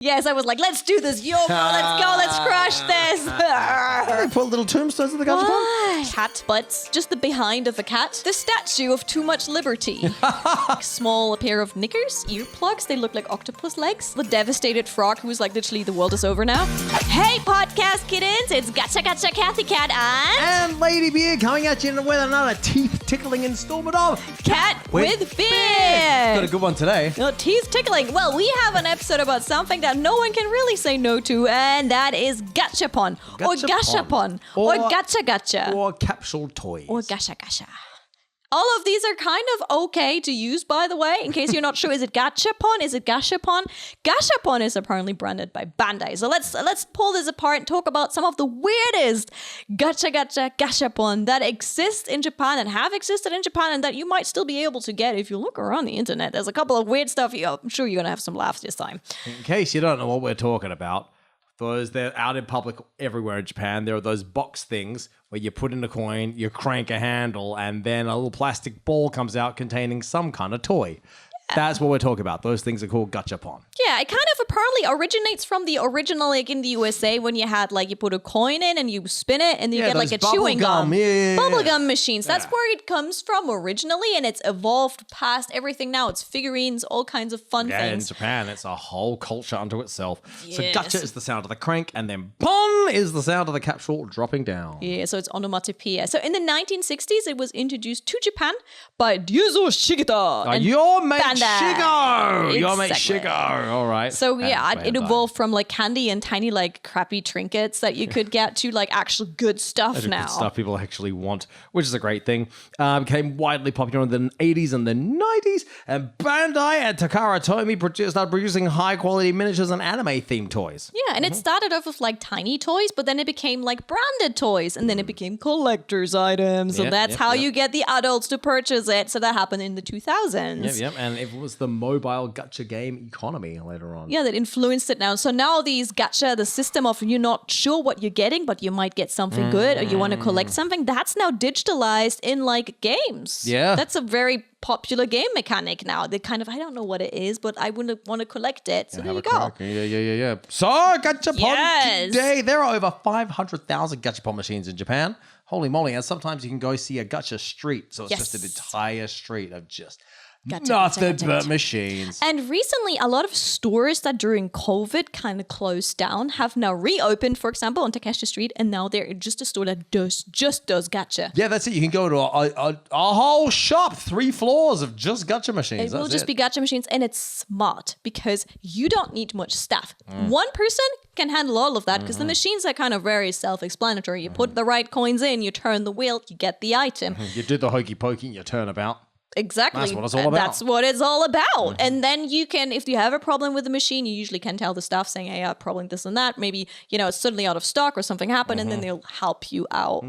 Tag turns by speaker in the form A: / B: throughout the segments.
A: Yes, I was like, let's do this, yo, let's go, let's crush this.
B: They put little tombstones in the Gachapon?
A: Cat butts, just the behind of a cat. The statue of too much liberty. Small pair of knickers, earplugs, they look like octopus legs. The devastated frog who's like, literally, the world is over now. Hey, podcast kittens, it's Gotcha Cathy Cat
B: And Ladybeard coming at you with another teeth-tickling installment of
A: Cat with Beard.
B: Got a good one today.
A: No, teeth tickling. Well, we have an episode about something that no one can really say no to, and that is Gachapon, or Gachapon, or Gacha,
B: or capsule toys,
A: or Gacha. All of these are kind of okay to use, by the way, in case you're not sure. Is it Gachapon? Is it Gachapon? Gachapon is apparently branded by Bandai. So let's pull this apart and talk about some of the weirdest Gachapon that exist in Japan and have existed in Japan and that you might still be able to get if you look around the internet. There's a couple of weird stuff. I'm sure you're going to have some laughs this time.
B: In case you don't know what we're talking about, they're out in public everywhere in Japan. There are those box things where you put in a coin, you crank a handle, and then a little plastic ball comes out containing some kind of toy. That's what we're talking about. Those things are called Gachapon.
A: Yeah, it kind of apparently originates from the original, like in the USA, when you had like you put a coin in and you spin it and you get like a chewing gum. Bubblegum machines. That's where it comes from originally, and it's evolved past everything now. It's figurines, all kinds of fun things.
B: In Japan, it's a whole culture unto itself.
A: Yes.
B: So gacha is the sound of the crank, and then pon is the sound of the capsule dropping down.
A: Yeah, so it's onomatopoeia. So in the 1960s, it was introduced to Japan by Ryuzo Shigeta.
B: Your mate
A: Bandai.
B: Shigo! Your mate
A: Exactly.
B: Shigo! All right.
A: So yeah, it evolved from like candy and tiny like crappy trinkets that you could get to like actual good stuff now.
B: Good stuff people actually want, which is a great thing. Became widely popular in the 80s and the 90s, and Bandai and Takara Tomy started producing high-quality miniatures and anime-themed toys.
A: Yeah, and it started off with like tiny toys, but then it became like branded toys, and then it became collector's items. So that's how you get the adults to purchase it. So that happened in the 2000s.
B: Yep. And it was the mobile gacha game economy later on.
A: Yeah, that influenced it now. So now these gacha, the system of you're not sure what you're getting, but you might get something good, or you want to collect something, that's now digitalized in like games.
B: Yeah.
A: That's a very popular game mechanic now. They kind of, I don't know what it is, but I wouldn't want to collect it. So there you go.
B: Yeah. So Gachapon today. There are over 500,000 Gachapon machines in Japan. Holy moly. And sometimes you can go see a gacha street. So it's just an entire street of just nothing but machines.
A: And recently, a lot of stores that during COVID kind of closed down have now reopened, for example, on Takeshi Street, and now they're just a store that just does gacha.
B: Yeah, that's it. You can go to a whole shop, 3 floors of just gacha machines.
A: It will just be gacha machines, and it's smart because you don't need much staff. One person can handle all of that because the machines are kind of very self-explanatory. You put the right coins in, you turn the wheel, you get the item.
B: You do the hokey pokey, you turn about.
A: Exactly.
B: That's what it's all about.
A: That's what it's all about. And then you can, if you have a problem with the machine, you usually can tell the staff saying, hey, I have a problem with this and that. Maybe, it's suddenly out of stock or something happened, and then they'll help you out.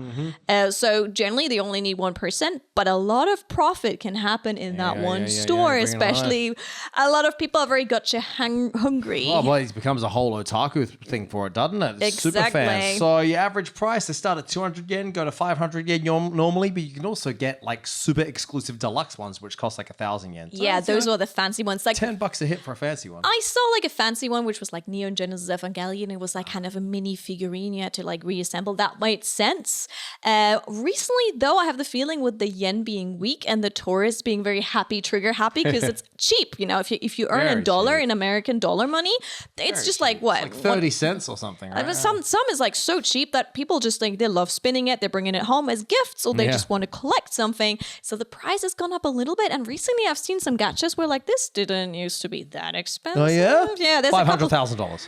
A: So generally, they only need one person, but a lot of profit can happen in that one store, especially a lot of people are very gacha hungry.
B: Oh, well, it becomes a whole otaku thing for it, doesn't it? It's super
A: Exactly.
B: fans. So your average price, they start at 200 yen, go to 500 yen normally, but you can also get like super exclusive deluxe ones, which cost like 1,000 yen. So
A: those are the fancy ones. Like
B: $10 a hit for a fancy one.
A: I saw like a fancy one, which was like Neon Genesis Evangelion. It was like kind of a mini figurine you had to like reassemble. That made sense. Recently, though, I have the feeling with the yen being weak and the tourists being very happy, trigger happy, because it's cheap. If you earn
B: Very
A: $1
B: cheap.
A: in American dollar money, it's just like what?
B: It's like 30 cents or something, right?
A: But some is like so cheap that people just like they love spinning it. They're bringing it home as gifts, or they just want to collect something. So the price has gone up a little bit. And recently, I've seen some gachas where like this didn't used to be that expensive.
B: Oh yeah,
A: yeah. There's
B: $500,000.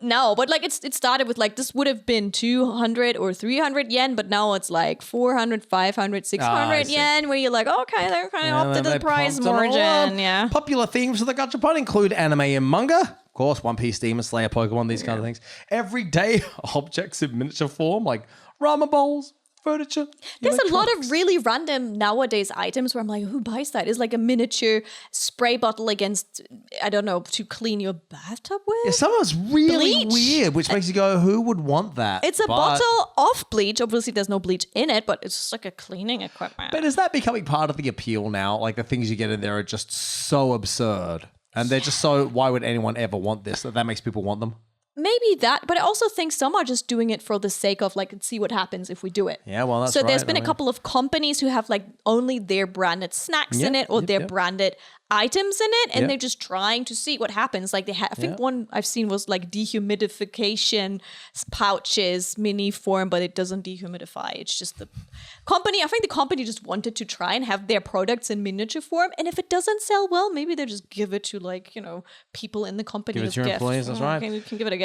A: No, but like it started with like this would have been 200 or 300 yen, but now it's like 400, 500, 600 yen, where you're like, okay, they're kind of up to the price margin. Yeah.
B: Popular themes for the Gachapon include anime and manga. Of course, One Piece, Demon Slayer, Pokemon, these kind of things. Everyday objects in miniature form, like ramen bowls, furniture.
A: There's a lot of really random nowadays items where I'm like, who buys that? It's like a miniature spray bottle against, I don't know, to clean your bathtub with.
B: Yeah, some of it's really
A: Bleach.
B: weird, which makes you go, who would want that?
A: It's a bottle of bleach. Obviously, there's no bleach in it, but it's just like a cleaning equipment.
B: But is that becoming part of the appeal now? Like the things you get in there are just so absurd. And they're just so, why would anyone ever want this? That makes people want them.
A: Maybe that, but I also think some are just doing it for the sake of like, see what happens if we do it.
B: Yeah, well, that's
A: so
B: right.
A: there's been a couple of companies who have like only their branded snacks in it or their branded items in it, and they're just trying to see what happens. Like I think one I've seen was like dehumidification pouches, mini form, but it doesn't dehumidify. It's just the company. I think the company just wanted to try and have their products in miniature form, and if it doesn't sell well, maybe they just give it to like people in the company.
B: Give it to your employees. That's right.
A: Okay, we can give it a go.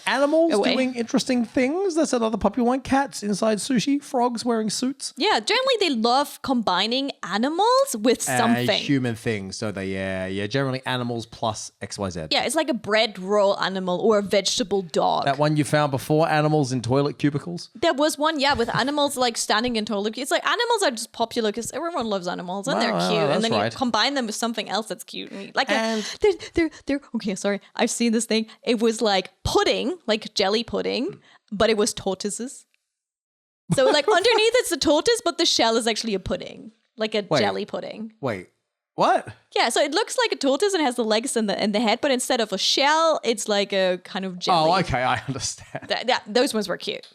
B: Animals doing interesting things. That's another popular one. Cats inside sushi. Frogs wearing suits.
A: Yeah, generally they love combining animals with something.
B: Human things. So they, generally animals plus XYZ.
A: Yeah, it's like a bread roll animal or a vegetable dog.
B: That one you found before, animals in toilet cubicles?
A: There was one, with animals like standing in toilet. It's like animals are just popular because everyone loves animals and they're cute. And then you combine them with something else that's cute. Like they're okay, sorry. I've seen this thing. It was like pudding, like jelly pudding, but it was tortoises. So like underneath it's a tortoise, but the shell is actually a pudding, like a jelly pudding.
B: Wait, what?
A: Yeah, so it looks like a tortoise and has the legs and the head, but instead of a shell, it's like a kind of jelly.
B: Oh, okay, I understand.
A: Those ones were cute.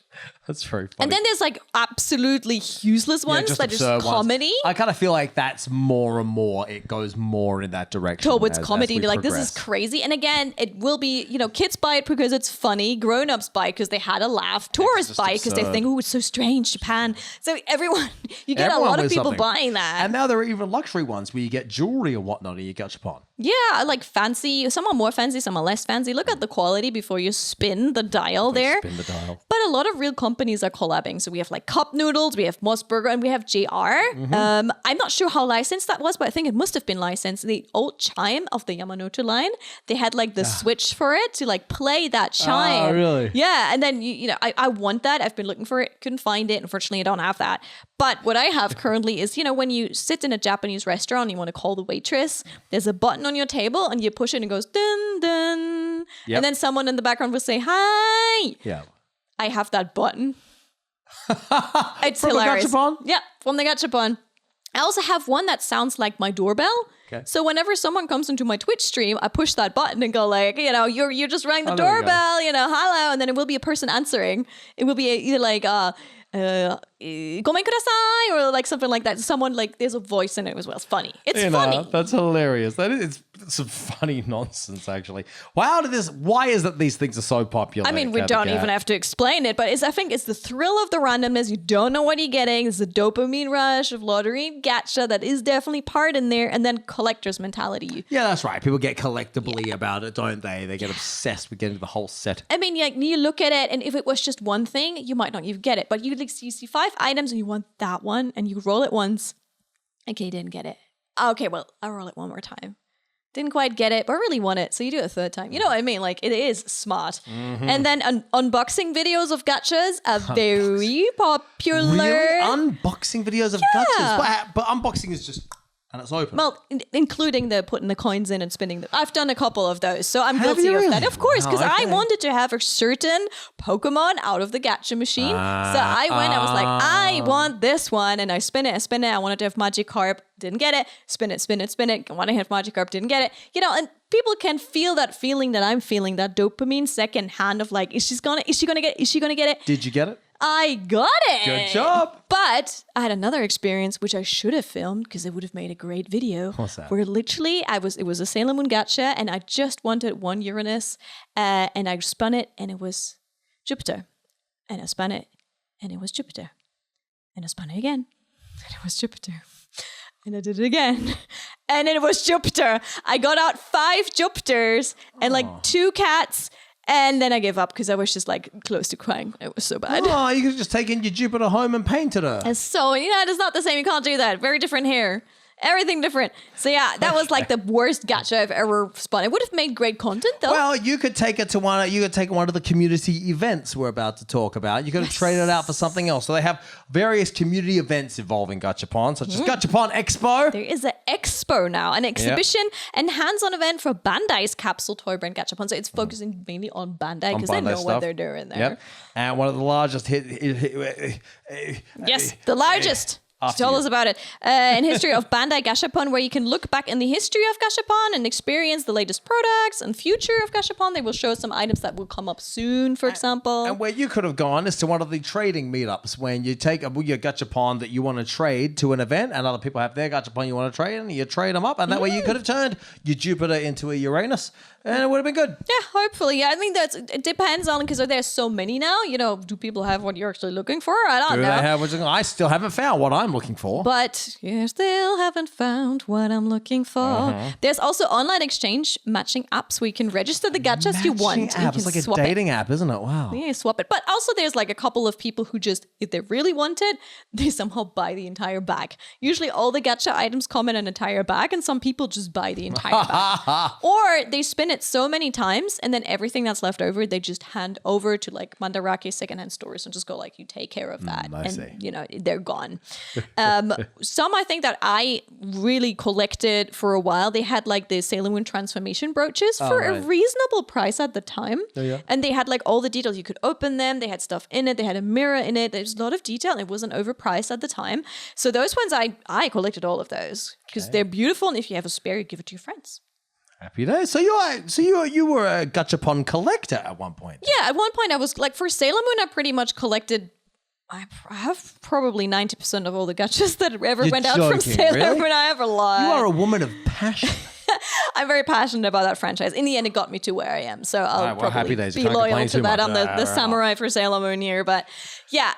B: That's very funny.
A: And then there's like absolutely useless ones that just comedy.
B: I kind of feel like that's more and more, it goes more in that direction.
A: Towards comedy. They're like, this is crazy. And again, it will be, kids buy it because it's funny. Grown-ups buy it because they had a laugh. Tourists buy it because they think, oh, it's so strange, Japan. So everyone, you get a lot of people buying that.
B: And now there are even luxury ones where you get jewelry and whatnot in your Gachapon.
A: Yeah, I like fancy. Some are more fancy, some are less fancy. Look at the quality before you spin the dial there.
B: Spin the dial.
A: But a lot of real companies are collabing. So we have like Cup Noodles, we have Mossburger, and we have JR. I'm not sure how licensed that was, but I think it must have been licensed. The old chime of the Yamanote line, they had like the switch for it to like play that chime.
B: Oh, really?
A: Yeah, and then I want that. I've been looking for it, couldn't find it. Unfortunately, I don't have that. But what I have currently is, when you sit in a Japanese restaurant and you want to call the waitress, there's a button on your table and you push it and it goes dun dun. Yep. And then someone in the background will say, hi.
B: Yeah.
A: I have that button. It's
B: from
A: hilarious.
B: The Gachapon?
A: Yeah, from the Gachapon. I also have one that sounds like my doorbell. Okay. So whenever someone comes into my Twitch stream, I push that button and go like, you're just ringing the doorbell, hello, and then it will be a person answering. It will be either like gomen kudasai or like something like that. Someone like there's a voice in it as well. It's funny. It's funny.
B: That's hilarious. It's some funny nonsense actually. Why is it these things are so popular?
A: I mean, we don't even have to explain it, but I think it's the thrill of the randomness. You don't know what you're getting. It's the dopamine rush of lottery gacha that is definitely part in there, and then collector's mentality.
B: Yeah, that's right. People get collectibly about it, don't they? They get obsessed with getting the whole set.
A: I mean, you look at it, and if it was just one thing, you might not even get it. But you see 5 items, and you want that one, and you roll it once. Okay, you didn't get it. Okay, well, I'll roll it one more time. Didn't quite get it, but I really want it. So you do it a third time. You know what I mean? Like, it is smart. Mm-hmm. And then unboxing videos of gachas are very popular.
B: Really? Unboxing videos of gachas? But unboxing is just... And it's open.
A: Well, including the putting the coins in and spinning them. I've done a couple of those, so I'm guilty of that. Of course, because I wanted to have a certain Pokemon out of the gacha machine. So I went, I was like, I want this one. And I spin it. I wanted to have Magikarp. Didn't get it. Spin it. I want to have Magikarp. Didn't get it. And people can feel that feeling that I'm feeling, that dopamine second hand of like, is she gonna get it? Did
B: you get it?
A: I got it.
B: Good job.
A: But I had another experience, which I should have filmed because it would have made a great video.
B: What's that?
A: Where literally it was a Sailor Moon gacha and I just wanted one Uranus and I spun it and it was Jupiter. And I spun it and it was Jupiter. And I spun it again and it was Jupiter. And I did it again. And it was Jupiter. I got out 5 Jupiters and like 2 cats. And then I gave up because I was just like close to crying. It was so bad.
B: Oh, you could just take in your Jupiter home and painted her.
A: And so, it's not the same. You can't do that. Very different hair. Everything different. So yeah, that was like the worst gacha I've ever spun. It would have made great content though.
B: Well, you could take it to one of the community events we're about to talk about. You could have traded it out for something else. So they have various community events involving Gachapon, such as Gachapon Expo.
A: There is an expo now, an exhibition and hands-on event for Bandai's capsule toy brand Gachapon. So it's focusing mainly on Bandai because they know what they're doing there.
B: Yep. And one of the largest
A: yes, the largest. Tell us about it. In history of Bandai Gachapon, where you can look back in the history of Gachapon and experience the latest products and future of Gachapon. They will show some items that will come up soon, for example.
B: And where you could have gone is to one of the trading meetups when you take your Gachapon that you want to trade to an event and other people have their Gachapon you want to trade and you trade them up. And that way you could have turned your Jupiter into a Uranus and it would have been good.
A: Yeah, hopefully. Yeah, I think it depends on, because there's so many now. You know, do people have what you're actually looking for? I don't know.
B: They have, I still haven't found what I'm looking for.
A: But you still haven't found what I'm looking for. There's also online exchange matching apps where you can register the gachas you want.
B: App. It's like a dating app, isn't it? Wow.
A: Yeah, swap it. But also there's like a couple of people who just, if they really want it, they somehow buy the entire bag. Usually all the gacha items come in an entire bag and some people just buy the entire bag. Or they spin it so many times and then everything that's left over, they just hand over to like Mandarake secondhand stores and just go like, you take care of that. And, you know, they're gone. Some I think that I really collected for a while. They had like the Sailor Moon transformation brooches for a reasonable price at the time. And they had like all the details. You could open them. They had stuff in it. They had a mirror in it. There's a lot of detail. And it wasn't overpriced at the time. So those ones, I collected all of those because they're beautiful. And if you have a spare, you give it to your friends.
B: Happy days. So you were a Gachapon collector at one point.
A: Yeah, at one point I was like, for Sailor Moon, I pretty much collected. I have probably 90% of all the gachas that ever went out from Sailor Moon. I have a lot.
B: You are a woman of passion.
A: I'm very passionate about that franchise. In the end, it got me to where I am. So I'll probably be loyal to that. I'm the samurai for Sailor Moon here. But yeah,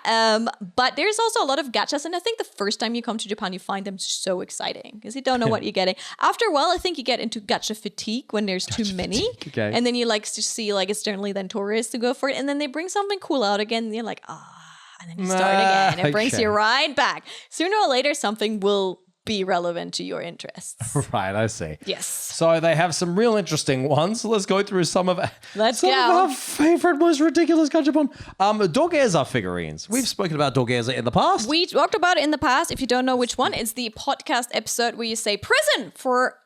A: but there's also a lot of gachas. And I think the first time you come to Japan, you find them so exciting because you don't know what you're getting. After a while, I think you get into gacha fatigue when there's too many.
B: Okay.
A: And then you like to see like it's generally then tourists to go for it. And then they bring something cool out again. And you're like, and then you start again. It brings you right back. Sooner or later, something will be relevant to your interests.
B: Right, I see.
A: Yes.
B: So they have some real interesting ones. So let's go through some of our favorite, most ridiculous Gachapon. Dorgeza figurines. We've spoken about Dorgeza in the past.
A: We talked about it in the past. If you don't know which one, it's the podcast episode where you say prison for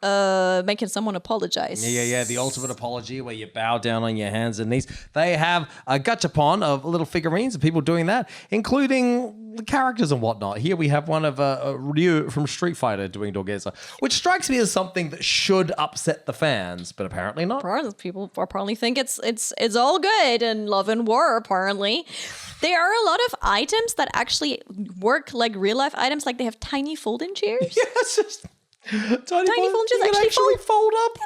A: making someone apologize.
B: Yeah. The ultimate apology where you bow down on your hands and knees. They have a Gachapon of little figurines of people doing that, including the characters and whatnot. Here we have one of Ryu from Street Fighter doing Dorgeza, which strikes me as something that should upset the fans, but apparently not.
A: People apparently think it's all good and love and war, apparently. There are a lot of items that actually work like real life items, like they have tiny folding chairs.
B: Yeah, it's just tiny folding chairs
A: actually
B: fold up.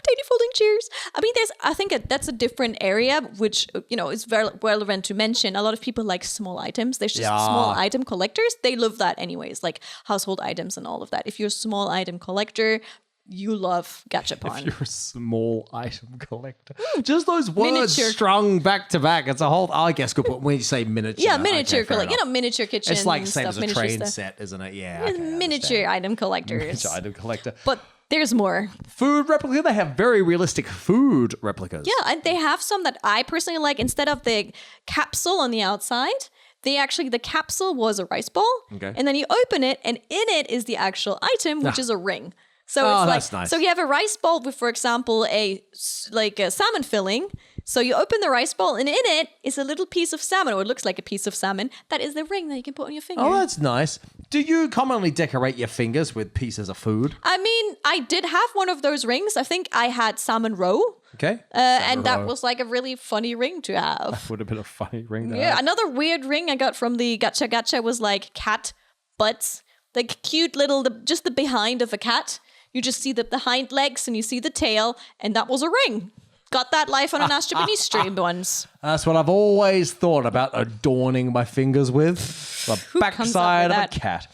A: Tiny folding chairs. I mean, I think that's a different area, which, you know, is very relevant to mention. A lot of people like small items. There's just small item collectors. They love that anyways, like household items and all of that. If you're a small item collector, you love Gachapon.
B: If you're a small item collector. Just those words strung back to back. It's a whole, I guess, good point. When you say miniature.
A: Yeah, miniature collector. You know, miniature kitchen.
B: It's like same
A: stuff,
B: as a train set, isn't it? Yeah. Okay,
A: miniature item collectors.
B: Miniature item collector.
A: But there's more.
B: Food replica. They have very realistic food replicas.
A: Yeah, and they have some that I personally like. Instead of the capsule on the outside, the capsule was a rice ball. Okay. And then you open it, and in it is the actual item, which is a ring. So it's like,
B: that's nice.
A: So you have a rice bowl with, for example, a salmon filling. So you open the rice bowl, and in it is a little piece of salmon, or it looks like a piece of salmon. That is the ring that you can put on your finger.
B: Oh, that's nice. Do you commonly decorate your fingers with pieces of food?
A: I mean, I did have one of those rings. I think I had salmon roe.
B: Okay.
A: And that was like a really funny ring to have.
B: That would have been a funny ring to have.
A: Yeah, another weird ring I got from the Gacha was like cat butts. Like cute little, just the behind of a cat. You just see the hind legs and you see the tail, and that was a ring. Got that live on an Ask Japanese stream once.
B: That's what I've always thought about adorning my fingers with. The backside of a cat.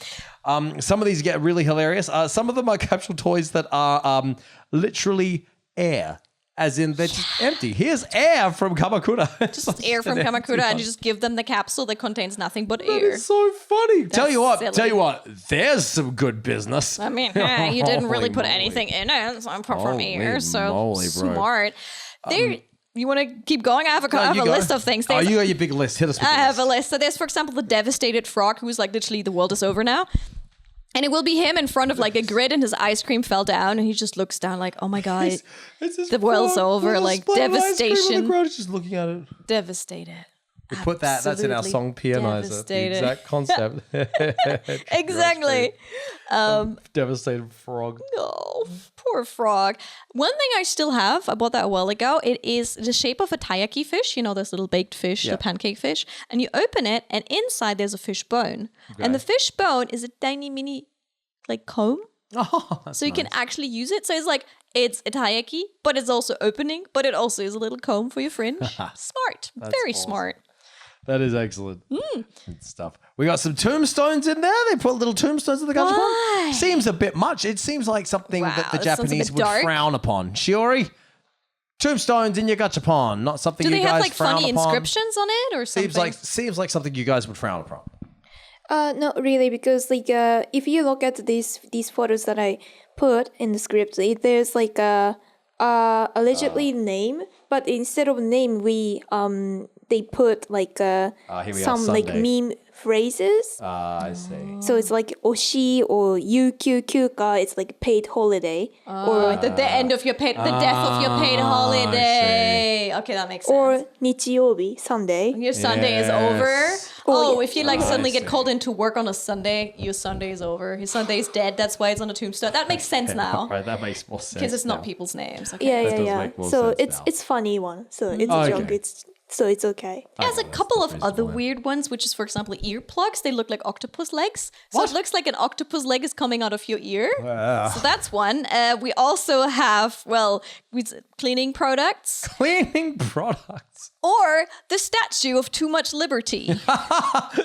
B: Some of these get really hilarious. Some of them are capsule toys that are literally air. As in, they're just empty. Here's air from Kamakura.
A: Just air from Kamakura, and you just give them the capsule that contains nothing but air.
B: That is so funny. Tell you what, there's some good business.
A: I mean, you didn't really put anything in it, so I'm from air, so smart. You want to keep going? I have a list of things.
B: You got your big list. Hit us with
A: I have a list. So there's, for example, the devastated frog, who's like literally the world is over now. And it will be him in front of like a grid, and his ice cream fell down, and he just looks down like, "Oh my god, the world's over!" Like devastation.
B: The crowd is just looking at it.
A: Devastated.
B: We put that's in our
A: Absolutely
B: song Pianizer. The
A: devastated.
B: exact concept.
A: Exactly.
B: Devastated frog.
A: Oh, poor frog. One thing I still have, I bought that a while ago, it is the shape of a taiyaki fish, you know, those little baked fish, the pancake fish. And you open it, and inside there's a fish bone.
B: Okay.
A: And the fish bone is a tiny mini, like, comb.
B: Oh, that's
A: So you can actually use it. So it's like, it's a taiyaki, but it's also opening, but it also is a little comb for your fringe. Smart. Very
B: awesome.
A: smart.
B: That is excellent. Good stuff. We got some tombstones in there. They put little tombstones in the
A: Why?
B: Gachapon. Seems a bit much. It seems like something that the
A: that sounds a
B: Japanese
A: bit
B: would
A: dark.
B: frown upon. Shiori, tombstones in your Gachapon, not something
A: Do
B: you
A: they
B: guys
A: have like
B: frown
A: funny
B: upon.
A: inscriptions on it or something?
B: Seems like something you guys would frown upon.
C: Not really, because like if you look at these photos that I put in the script, there's like a allegedly name, but instead of name, they put like
B: here we
C: some
B: are,
C: like
B: Sunday.
C: meme phrases.
B: I see.
C: So it's like oshi or yukyukyuka. It's like paid holiday, or
A: The end of your paid, the death of your paid holiday. Okay, that makes sense.
C: or nichiyobi, Sunday.
A: Your Sunday is
B: Yes.
A: over.
C: Oh,
A: Oh, if you like
B: I
A: suddenly
B: see.
A: get called into work on a Sunday, your Sunday is over. Your Sunday is dead. That's why it's on a tombstone. That makes sense now
B: Right, that makes more sense.
A: because it's not
B: now.
A: people's names. Okay.
C: Yeah,
B: That
C: yeah,
B: does
C: yeah.
B: make more
C: So
B: sense now.
C: it's funny one. So it's
B: Oh,
C: a
B: okay.
C: joke. It's okay.
A: It has a couple of
B: reasonable,
A: other
B: yeah.
A: weird ones, which is, for example, earplugs. They look like octopus legs. So it looks like an octopus leg is coming out of your ear. So that's one. We also have, cleaning products
B: Cleaning products.
A: or the statue of too much liberty.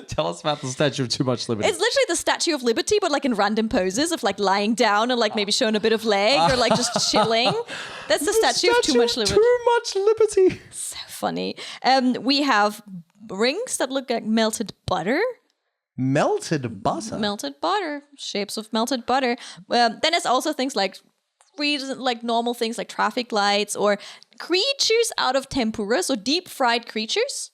B: Tell us about the Statue of Too Much Liberty.
A: It's literally the Statue of Liberty, but like in random poses of like lying down and like maybe showing a bit of leg or like just chilling. That's the Statue of Too Much Liberty.
B: Too much liberty.
A: So funny. We have rings that look like melted butter.
B: Melted butter.
A: Melted butter, shapes of melted butter. Then there's also things like normal things like traffic lights or creatures out of tempura, so deep fried creatures.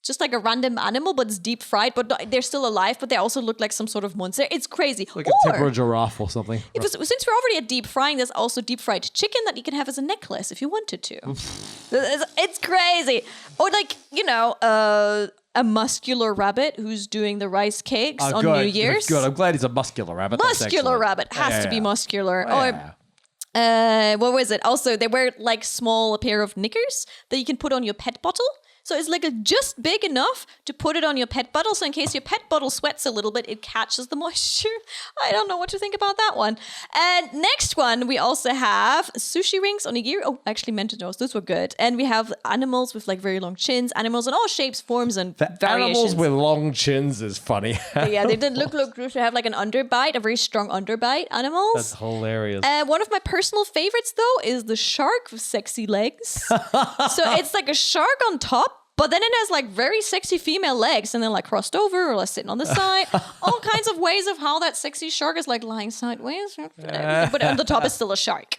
A: Just like a random animal, but it's deep fried, but they're still alive, but they also look like some sort of monster. It's crazy.
B: Like a tempura giraffe or something.
A: Since we're already at deep frying, there's also deep fried chicken that you can have as a necklace if you wanted to. It's crazy. Or like, a muscular rabbit who's doing the rice cakes on New Year's.
B: Good. I'm glad he's a muscular rabbit. That's
A: Muscular
B: excellent.
A: rabbit has to be muscular.
B: Yeah.
A: Or what was it? Also, they wear like a pair of knickers that you can put on your pet bottle. So it's like just big enough to put it on your pet bottle. So in case your pet bottle sweats a little bit, it catches the moisture. I don't know what to think about that one. And next one, we also have sushi rings on a gear. Oh, actually meant to know. Those were good. And we have animals with like very long chins, animals in all shapes, forms, and
B: The
A: variations.
B: animals with long chins is funny.
A: Yeah, they did look to have like an underbite, a very strong underbite. Animals.
B: That's hilarious.
A: One of my personal favorites, though, is the shark with sexy legs. So it's like a shark on top, but then it has like very sexy female legs and then like crossed over or like sitting on the side. All kinds of ways of how that sexy shark is like lying sideways. But on the top is still a shark.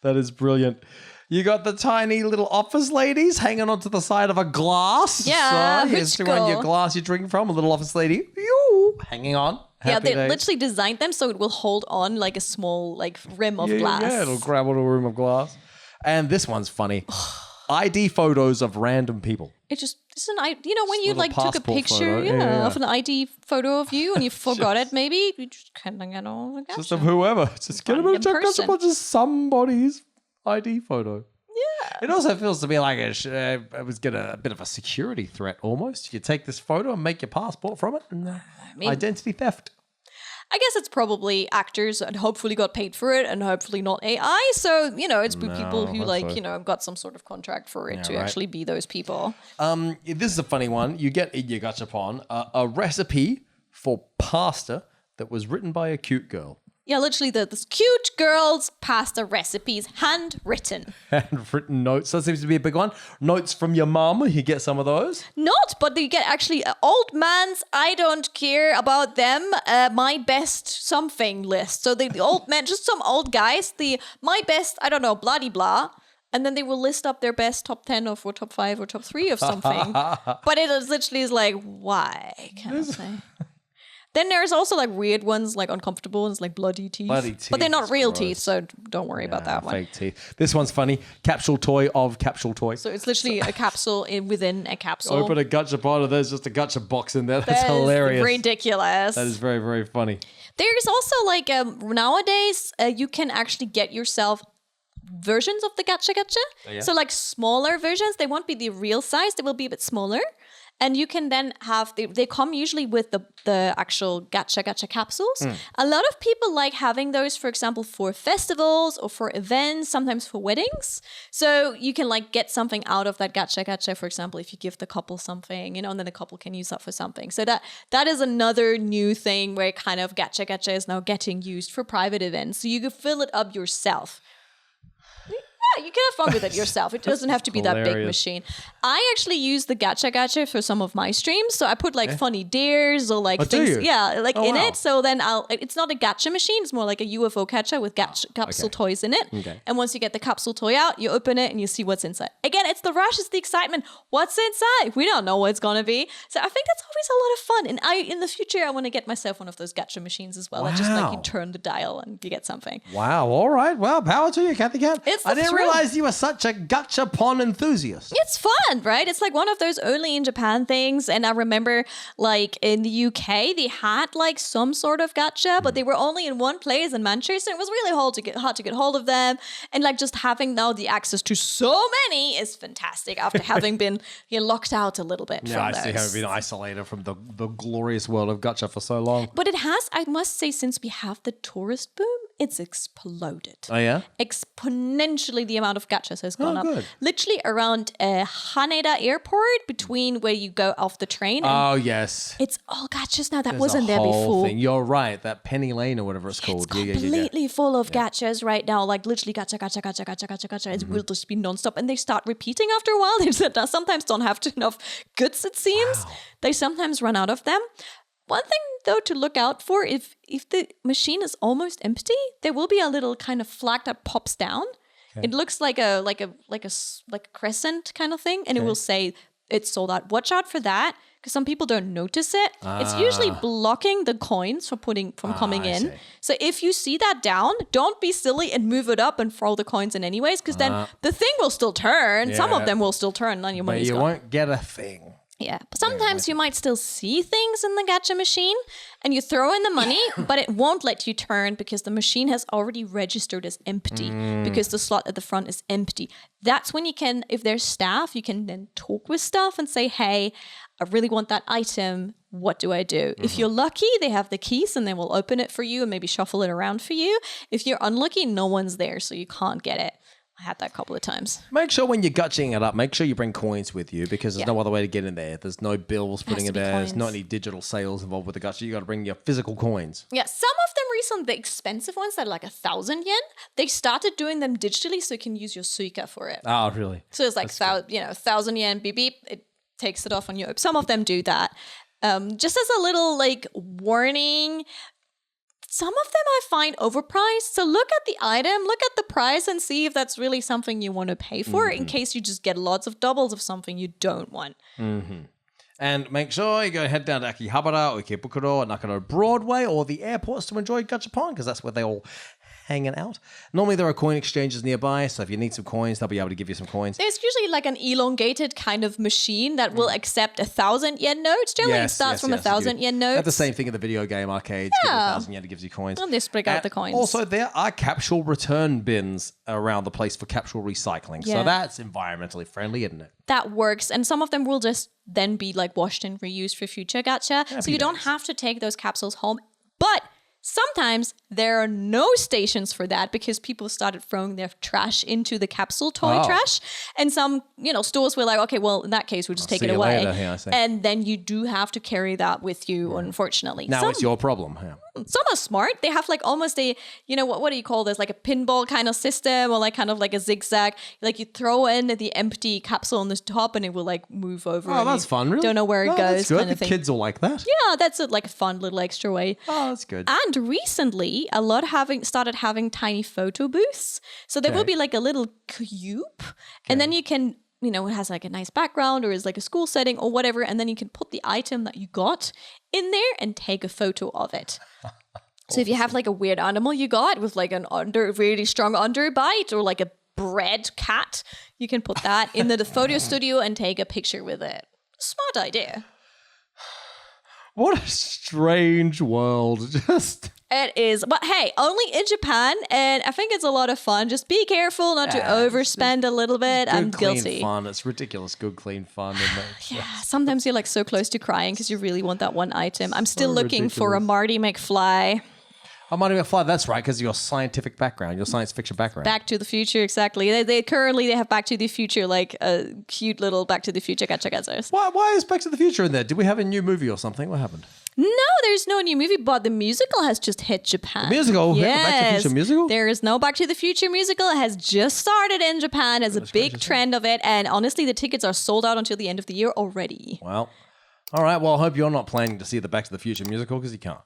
B: That is brilliant. You got the tiny little office ladies hanging onto the side of a glass.
A: Yeah,
B: So here's
A: which
B: to one your
A: girl?
B: glass you're drinking from, a little office lady. Yoo, hanging on.
A: Yeah,
B: Happy
A: they
B: days.
A: literally designed them so it will hold on like a small like rim of glass.
B: Yeah, it'll grab onto a room of glass. And this one's funny. ID photos of random people.
A: It's an when you
B: little
A: like took a
B: passport
A: picture
B: photo. Yeah.
A: of an ID photo of you and you forgot it maybe you just kind of get all the
B: Just of whoever. Just get a bit of
A: Random person.
B: just somebody's ID photo. Yeah. It also feels to me like it was a bit of a security threat almost. You take this photo and make your passport from it and identity theft.
A: I guess it's probably actors and hopefully got paid for it and hopefully not AI. So, it's people who got some sort of contract for it to
B: right.
A: actually be those people.
B: This is a funny one. You get in your Gachapon a recipe for pasta that was written by a cute girl.
A: Yeah, literally this cute girl's pasta recipes, handwritten.
B: Handwritten notes. That seems to be a big one. Notes from your mum. You get some of those.
A: Not, but you get actually old man's I don't care about them, my best something list. So the old men, just some old guys, my best, I don't know, blah-de-blah. And then they will list up their best top 10 or top 5 or top 3 of something. But it is literally like, why, can I say? Then there's also like weird ones, like uncomfortable ones, like bloody teeth. But they're not
B: is
A: real
B: gross.
A: teeth, so don't worry about that one.
B: Fake teeth. This one's funny. Capsule toy of capsule toy.
A: So it's literally a capsule within a capsule.
B: Open a Gachapon and there's just a gacha box in there. That's
A: That is
B: hilarious.
A: ridiculous.
B: That is very, very funny.
A: There's also like nowadays you can actually get yourself versions of the gacha.
B: yeah?
A: So like smaller versions. They won't be the real size. They will be a bit smaller. And you can then have, they come usually with the actual gacha capsules. A lot of people like having those, for example, for festivals or for events, sometimes for weddings. So you can like get something out of that gacha, for example, if you give the couple something, and then the couple can use that for something. So that is another new thing where kind of gacha is now getting used for private events. So you can fill it up yourself. Yeah, you can have fun with it yourself. It doesn't have to be that big
B: hilarious.
A: machine. I actually use the gacha for some of my streams. So I put like funny dares or like
B: do
A: things,
B: you?
A: in
B: Wow.
A: it. So then it's not a gacha machine. It's more like a UFO catcher with capsule toys in it.
B: Okay.
A: And once you get the capsule toy out, you open it and you see what's inside. Again, it's the rush, it's the excitement. What's inside? We don't know what it's gonna be. So I think that's always a lot of fun. And in the future, I want to get myself one of those gacha machines as well. That just like you
B: Wow.
A: turn the dial and you get something.
B: Wow. All right. Well, power to you, Cathy Cat.
A: It's
B: I
A: the
B: didn't
A: thrill.
B: realize you were such a Gachapon enthusiast.
A: It's fun, right? It's like one of those only in Japan things. And I remember like in the UK, they had like some sort of gacha, but they were only in one place in Manchester. It was really hard to get hold of them. And like just having now the access to so many is fantastic after having been locked out a little bit
B: Yeah,
A: from
B: I
A: those.
B: see how we've been isolated from the glorious world of gacha for so long.
A: But it has, I must say, since we have the tourist boom, it's exploded.
B: Oh, yeah?
A: Exponentially, the amount of gachas has gone up.
B: good.
A: Literally around Haneda Airport, between where you go off the train. And
B: Oh, yes.
A: it's all gachas now. That
B: There's
A: wasn't
B: a
A: there
B: whole
A: before.
B: thing. You're right. That Penny Lane or whatever it's called.
A: It's completely full of gachas right now. Like literally gacha.
B: Mm-hmm.
A: It will just be nonstop. And they start repeating after a while. They sometimes don't have enough goods, it seems. They sometimes run out of them. One thing though to look out for, if the machine is almost empty, there will be a little kind of flag that pops down. It looks like a crescent kind of thing, and it will say it's sold out. Watch out for that, because some people don't notice it. It's usually blocking the coins from coming
B: I
A: in.
B: see.
A: So if you see that down, don't be silly and move it up and throw the coins in anyways, because then the thing will still turn. Some of
B: Yeah.
A: them will still turn, then your
B: But
A: money's
B: you
A: gone.
B: won't get a thing.
A: Yeah, but sometimes you might still see things in the gacha machine and you throw in the money, but it won't let you turn because the machine has already registered as empty because the slot at the front is empty. That's when you can, if there's staff, you can then talk with staff and say, hey, I really want that item. What do I do? If you're lucky, they have the keys and they will open it for you and maybe shuffle it around for you. If you're unlucky, no one's there, so you can't get it. I had that a couple of times.
B: Make sure when you're gutching it up, make sure you bring coins with you, because there's no other way to get in there. There's no bills putting
A: to
B: it
A: be
B: there. There's
A: coins.
B: not any digital sales involved with the gacha. You got to bring your physical coins.
A: Yeah, some of them recently, the expensive ones that are like 1,000 yen, they started doing them digitally so you can use your Suica for it.
B: Oh, really?
A: So it's like 1,000 yen, beep beep, it takes it off on your. Some of them do that. Just as a little like warning, some of them I find overpriced. So look at the item, look at the price, and see if that's really something you want to pay for, in case you just get lots of doubles of something you don't want.
B: And make sure you go head down to Akihabara or Ikebukuro or Nakano Broadway or the airports to enjoy Gachapon, because that's where they all hanging out. Normally there are coin exchanges nearby, so if you need some coins, they'll be able to give you some coins.
A: There's usually like an elongated kind of machine that will accept 1,000 yen notes. Generally, it starts from 1,000 yen notes.
B: That's the same thing in the video game arcades. Give you 1,000 yen, it gives you coins.
A: And they spread out
B: And
A: the coins.
B: Also, there are capsule return bins around the place for capsule recycling.
A: Yeah.
B: So that's environmentally friendly, isn't it?
A: That works, and some of them will just then be like washed and reused for future gacha. So you don't have to take those capsules home. But sometimes there are no stations for that because people started throwing their trash into the capsule toy trash. And some, stores were like, okay, well, in that case, we'll just take
B: see
A: it
B: you
A: away.
B: later. Yeah, I see.
A: And then you do have to carry that with you, unfortunately.
B: Now
A: Some-
B: it's your problem. Yeah.
A: Some are smart. They have like almost a, what do you call this? Like a pinball kind of system, or like kind of like a zigzag. Like you throw in the empty capsule on the top and it will like move over.
B: Oh,
A: and
B: that's
A: you
B: fun, really.
A: Don't know where it
B: Oh,
A: goes,
B: That's good.
A: kind of
B: The
A: thing.
B: kids will like that.
A: Yeah, that's like a fun little extra way.
B: Oh, that's good.
A: And recently, a lot started having tiny photo booths. So there will be like a little cube, and then you can it has like a nice background or is like a school setting or whatever. And then you can put the item that you got in there and take a photo of it. So if you have like a weird animal you got with like an really strong underbite or like a bred cat, you can put that in the photo studio and take a picture with it. Smart idea.
B: What a strange world. Just...
A: It is. But hey, only in Japan, and I think it's a lot of fun. Just be careful not to overspend a little bit. I'm guilty.
B: Clean fun. It's ridiculous. Good, clean fun.
A: Yeah, sometimes you're like so close to crying because you really want that one item. I'm still looking for a Marty McFly.
B: Oh, Marty McFly, that's right, because of your scientific background, your science fiction background.
A: Back to the Future, exactly. They currently have Back to the Future, like a cute little Back to the Future gacha.
B: Why is Back to the Future in there? Did we have a new movie or something? What happened?
A: No, there's no new movie, but the musical has just hit Japan.
B: The musical?
A: Yes.
B: Back to the Future musical?
A: There is no Back to the Future musical. It has just started in Japan as a big trend of it. And honestly, the tickets are sold out until the end of the year already.
B: Well, all right. Well, I hope you're not planning to see the Back to the Future musical because you can't.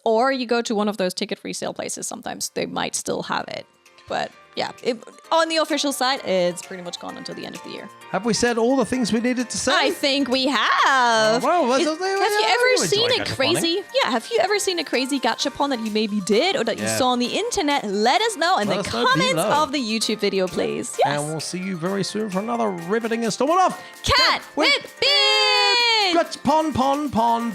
A: Or you go to one of those ticket resale places. Sometimes they might still have it. But yeah, on the official site, it's pretty much gone until the end of the year.
B: Have we said all the things we needed to say?
A: I think we have.
B: Have
A: you ever seen a crazy? Yeah, have you ever seen a crazy gachapon that you maybe did or that you saw on the internet? Let us know in the comments of the YouTube video, please. Yes.
B: And we'll see you very soon for another riveting installment of
A: Cat with Beard.
B: Gachapon, pon.